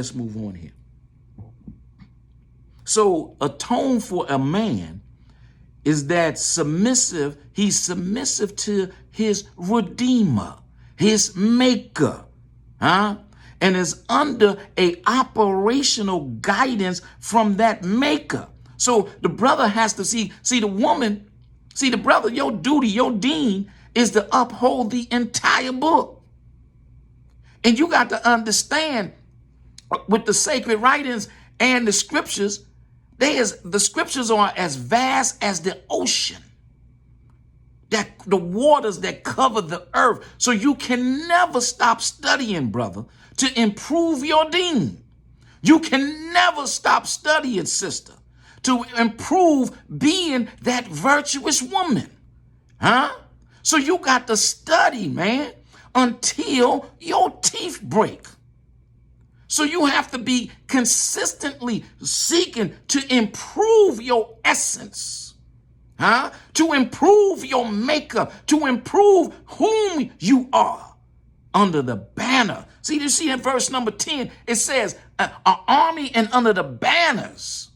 Let's move on here. So atone for a man is that submissive. He's submissive to his Redeemer, his Maker, and is under a operational guidance from that Maker. So the brother has to see the woman, see the brother, your duty, your dean is to uphold the entire book. And you got to understand with the sacred writings and the scriptures, the scriptures are as vast as the ocean, that the waters that cover the earth. So you can never stop studying, brother, to improve your deen. You can never stop studying, sister, to improve being that virtuous woman. So you got to study, man, until your teeth break. So you have to be consistently seeking to improve your essence, to improve your makeup, to improve whom you are under the banner. See, you see in verse number 10, it says, an army and under the banners.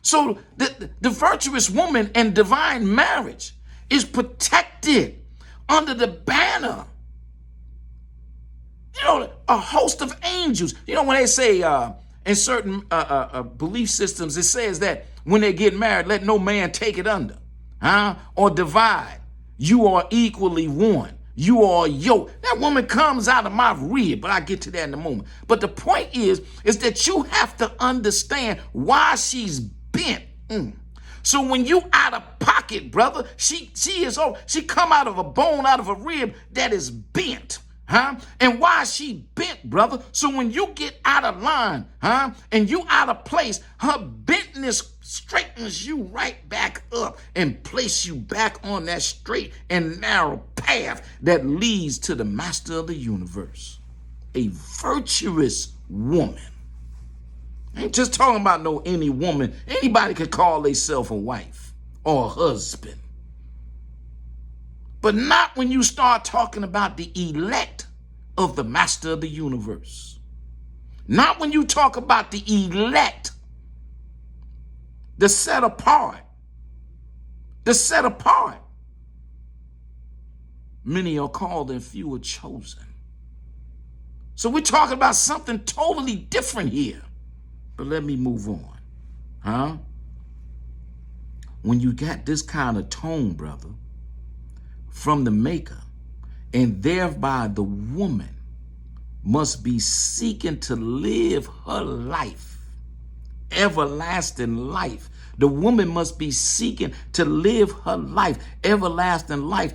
So the virtuous woman and divine marriage is protected under the banner. You know, a host of angels. You know, when they say in certain belief systems, it says that when they get married, let no man take it under, or divide. You are equally one. You are yoked. That woman comes out of my rib, but I'll get to that in a moment. But the point is that you have to understand why she's bent. So when you out of pocket, brother, she come out of a bone, out of a rib that is bent. And why she bent, brother? So when you get out of line, and you out of place, her bentness straightens you right back up and place you back on that straight and narrow path that leads to the master of the universe. A virtuous woman. I ain't just talking about no any woman. Anybody could call themselves a wife or a husband. But not when you start talking about the elect of the master of the universe. Not when you talk about the elect, the set apart. The set apart. Many are called and few are chosen. So we're talking about something totally different here. But let me move on. When you got this kind of tone, brother, from the Maker, and thereby the woman must be seeking to live her life, everlasting life. The woman must be seeking to live her life, everlasting life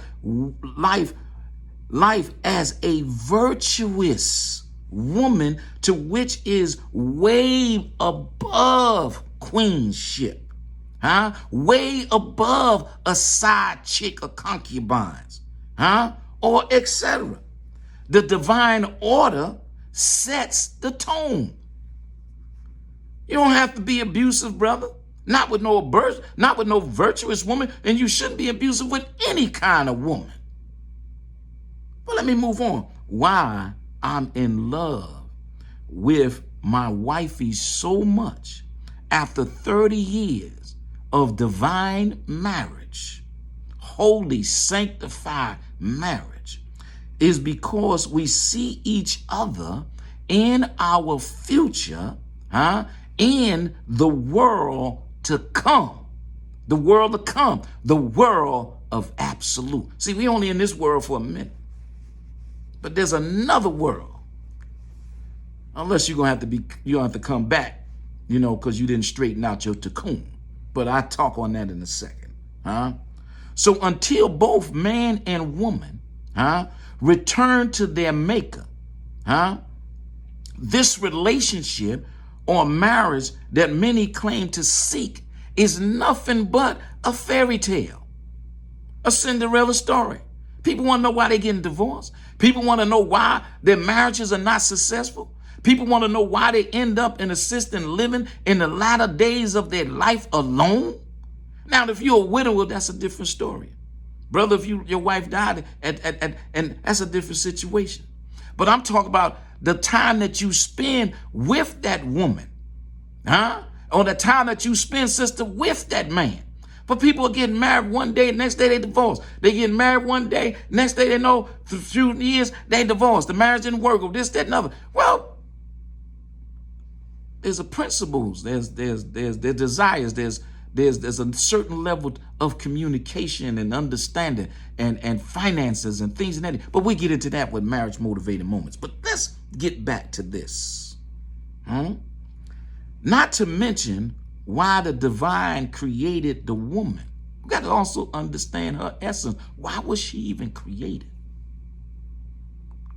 as a virtuous woman, to which is way above queenship. Way above a side chick or concubines, or etc. The divine order sets the tone. You don't have to be abusive, brother. Not with no virtuous woman, and you shouldn't be abusive with any kind of woman. But let me move on. Why I'm in love with my wifey so much after 30 years of divine marriage, holy, sanctified marriage, is because we see each other in our future, in the world to come. The world to come, the world of absolute. See, we only in this world for a minute, but there's another world. Unless you're gonna have to come back, because you didn't straighten out your cocoon. But I'll talk on that in a second. So until both man and woman return to their Maker, this relationship or marriage that many claim to seek is nothing but a fairy tale, a Cinderella story. People want to know why they're getting divorced. People want to know why their marriages are not successful. People want to know why they end up in assisted living in the latter days of their life alone. Now, if you're a widower, that's a different story. Brother, if your wife died, and that's a different situation. But I'm talking about the time that you spend with that woman, huh? Or the time that you spend, sister, with that man. But people are getting married one day, next day they divorce. They getting married one day, next day they know for a few years they divorce. The marriage didn't work, or this, that, and other. Well, there's a principles, there's desires, there's a certain level of communication and understanding and finances and things in that. But we get into that with marriage motivated moments. But let's get back to this. Not to mention why the divine created the woman. We got to also understand her essence. Why was she even created?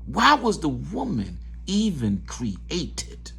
Why was the woman even created?